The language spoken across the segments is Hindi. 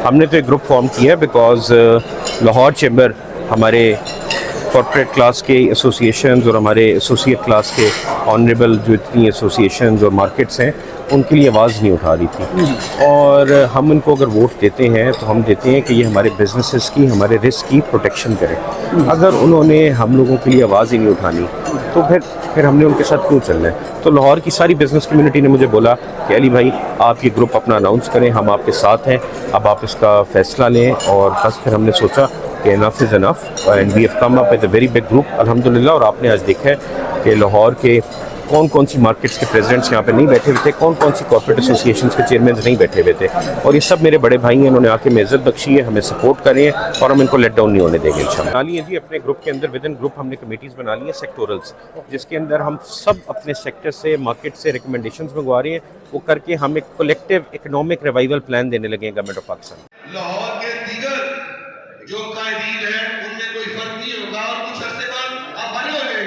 हमने तो एक ग्रुप फॉर्म किया बिकॉज लाहौर चैम्बर हमारे कॉर्पोरेट क्लास के एसोसिएशंस और हमारे एसोसिएट क्लास के ऑनरेबल जो इतनी एसोसिएशंस और मार्केट्स हैं उनके लिए आवाज़ नहीं उठा रही थी, और हम उनको अगर वोट देते हैं तो हम देते हैं कि ये हमारे बिजनेसेस की, हमारे रिस्क की प्रोटेक्शन करें। अगर उन्होंने हम लोगों के लिए आवाज़ ही नहीं उठानी तो फिर हमने उनके साथ क्यों चलना है। तो लाहौर की सारी बिज़नेस कम्युनिटी ने मुझे बोला कि अली भाई आप ये ग्रुप अपना अनाउंस करें, हम आपके साथ हैं, अब आप इसका फ़ैसला लें। और बस फिर हमने सोचा कि enough is enough and we have come up with a very big group अल्हम्दुलिल्लाह। और आपने आज देखा है कि लाहौर के कौन कौन सी मार्केट्स के प्रेसिडेंट्स यहाँ पे नहीं बैठे हुए थे, कौन कौन सी कॉर्पोरेट एसोसिएशन के चेयरमैन नहीं बैठे हुए थे, और ये सब मेरे बड़े भाई हैं। इन्होंने आके हमें इज्जत बख्शी है, हमें सपोर्ट कर रहे हैं और हम इनको लेट डाउन नहीं होने देंगे इंशाल्लाह। बना लिए जी अपने ग्रुप के अंदर, विद इन ग्रुप हमने कमेटीज़ बना ली हैं सेक्टोरल्स, जिसके अंदर हम सब अपने सेक्टर से, मार्केट से रिकमेंडेशंस मंगवा रहे हैं। वो करके हम एक कलेक्टिव इकोनॉमिक रिवाइवल प्लान देने लगे हैं गवर्नमेंट ऑफ पाकिस्तान। लाहौर के दीगर जो कायदीन हैं उनमें कोई फर्क नहीं होगा और कुछ अरसे बाद आप बने हो गए।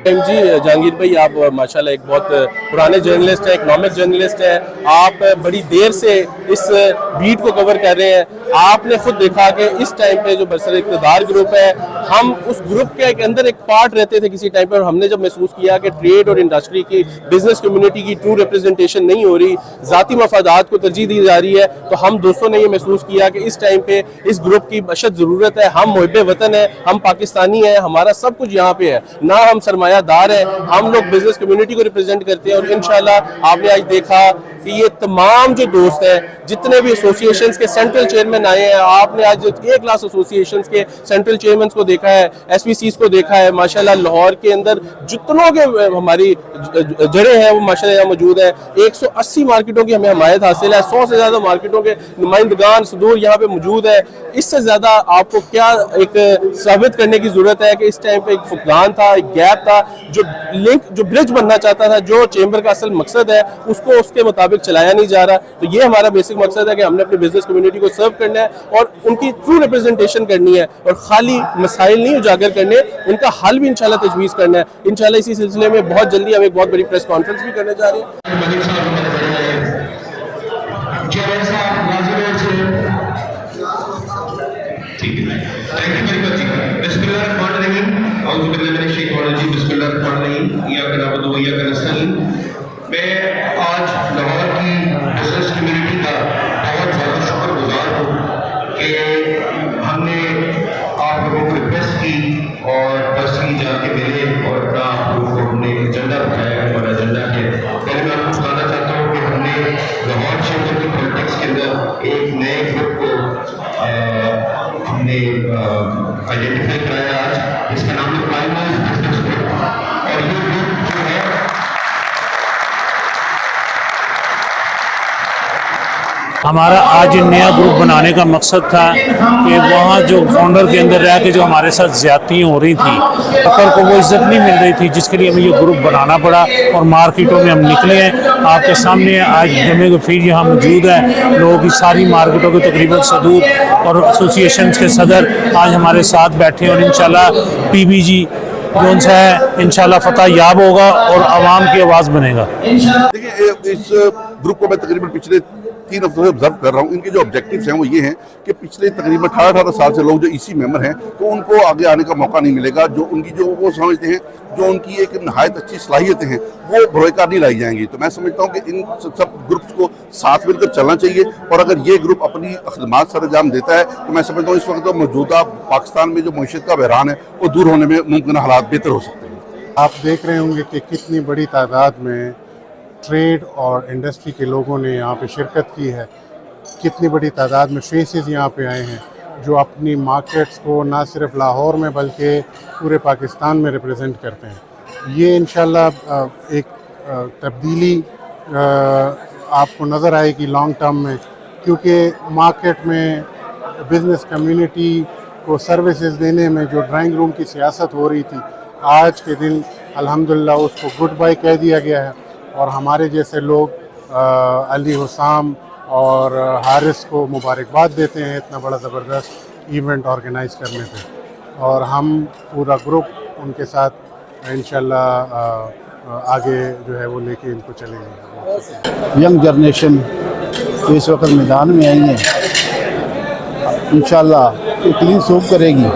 जी जहांगीर भाई, आप माशाल्लाह एक बहुत पुराने जर्नलिस्ट हैं, इकोनॉमिक जर्नलिस्ट हैं। आप बड़ी देर से इस बीट को कवर कर रहे हैं। आपने खुद देखा कि इस टाइम पे जो बरसर इक़्तिदार ग्रुप है, हम उस ग्रुप के अंदर एक पार्ट रहते थे किसी टाइम पे, और हमने जब महसूस किया कि ट्रेड और इंडस्ट्री की, बिजनेस कम्युनिटी की ट्रू रिप्रेजेंटेशन नहीं हो रही, ज़ाती मफादात को तरजीह दी जा रही है, तो हम दोस्तों ने ये महसूस किया कि इस टाइम पे इस ग्रुप की अशद ज़रूरत है। हम मुहिब्बे वतन है, हम पाकिस्तानी हैं, हमारा सब कुछ यहाँ पे है, ना हम सरमायादार है, हम लोग बिजनेस कम्युनिटी को रिप्रेजेंट करते हैं। और इंशाल्लाह आपने आज देखा कि ये तमाम जो दोस्त हैं, जितने भी एसोसिएशंस के सेंट्रल चेयरमैन आए हैं, आपने आज ए क्लास एसोसिएशंस के सेंट्रल चेयरमैन को देखा है, एसपीसीज को देखा है। माशाल्लाह लाहौर के अंदर जितनों के हमारी जड़ें हैं वो माशाल्लाह मौजूद है। 180 मार्केटों की हमें हमायत हासिल है, 100 से ज़्यादा मार्केटों के नुमाइंदगान सदूर यहाँ पे मौजूद है। इससे ज़्यादा आपको क्या एक साबित करने की ज़रूरत है कि इस टाइम पे एक फुकदान था, एक गैप था, जो लिंक, जो ब्रिज बनना चाहता था, जो चेंबर का असल मकसद है, उसको उसके मुताबिक चलाया नहीं जा रहा। तो ये हमारा बेसिक मकसद है कि हमने अपनी बिजनेस कम्युनिटी को सर्व करना है और उनकी ट्रू रिप्रेजेंटेशन करनी है, और खाली मसाइल नहीं उजागर करने, उनका हल भी इंशाल्लाह तजवीज़ करना है। इंशाल्लाह इसी सिलसिले में बहुत जल्दी हम एक बहुत बड़ी प्रेस कॉन्फ्रेंस भी करने जा रहे हैं। मैं आज लाहौर की बिजनेस कम्युनिटी का बहुत ज़्यादा शुक्रगुजार हूँ कि हमने आप लोगों को रिक्वेस्ट की और पर्सनली जाके मिले और अपना आप लोगों को हमने एजेंडा बताया और एजेंडा है। पहले मैं आपको बताना चाहता हूँ कि हमने लाहौर चैम्बर की पॉलिटिक्स के अंदर एक नए ग्रुप को हमने आइडेंटिफाई कराया आज, इसका नाम है प्राइमरी बिजनेस ग्रुप। और ये ग्रुप जो है हमारा आज नया ग्रुप बनाने का मकसद था कि वहाँ जो फाउंडर के अंदर रह के जो हमारे साथ ज़्यादतियाँ हो रही थी, अकर को वो इज़्ज़त नहीं मिल रही थी, जिसके लिए हमें ये ग्रुप बनाना पड़ा और मार्केटों में हम निकले हैं। आपके सामने आज जमे फिर यहाँ मौजूद है, लोगों की सारी मार्केटों के तकरीबन सदूर और एसोसिएशन के सदर आज हमारे साथ बैठे हैं, और इंशाल्लाह PBG जो सा है इंशाल्लाह फतह याब होगा और आवाम की आवाज़ बनेगा। देखिए, इस ग्रुप को मैं तकरीबन पिछले 3 हफ्तों से ऑब्जर्व कर रहा हूँ। इनके जो ऑब्जेक्टिव्स हैं वो ये हैं कि पिछले तकरीबन 18 साल से लोग जो EC मेंबर हैं, तो उनको आगे आने का मौका नहीं मिलेगा। जो उनकी जो वो समझते हैं, जो उनकी एक नहायत अच्छी सलाहियतें हैं, वो भरोकार नहीं लाई जाएंगी। तो मैं समझता हूँ कि इन सब ग्रुप्स को साथ मिलकर चलना चाहिए, और अगर ये ग्रुप अपनी खदमात सरअंजाम देता है तो मैं समझता हूँ इस वक्त मौजूदा पाकिस्तान में जो मईशत का बहरान है वो दूर होने में मुमकिन हालात बेहतर हो सकते हैं। आप देख रहे होंगे कि कितनी बड़ी तादाद में ट्रेड और इंडस्ट्री के लोगों ने यहाँ पे शिरकत की है, कितनी बड़ी तादाद में फेसेस यहाँ पे आए हैं जो अपनी मार्केट्स को ना सिर्फ लाहौर में बल्कि पूरे पाकिस्तान में रिप्रेजेंट करते हैं। ये इंशाल्लाह एक तब्दीली आपको नज़र आएगी लॉन्ग टर्म में, क्योंकि मार्केट में बिज़नेस कम्युनिटी को सर्विसेज देने में जो ड्राइंग रूम की सियासत हो रही थी, आज के दिन अल्हम्दुलिल्लाह उसको गुड बाय कह दिया गया है, और हमारे जैसे लोग अली हुसाम और हारिस को मुबारकबाद देते हैं इतना बड़ा ज़बरदस्त इवेंट ऑर्गेनाइज़ करने पे, और हम पूरा ग्रुप उनके साथ इंशाल्लाह आगे जो है वो लेके इनको चलेंगे। यंग जनरेशन इस वक्त मैदान में आई है इंशाल्लाह इतनी सूब करेगी।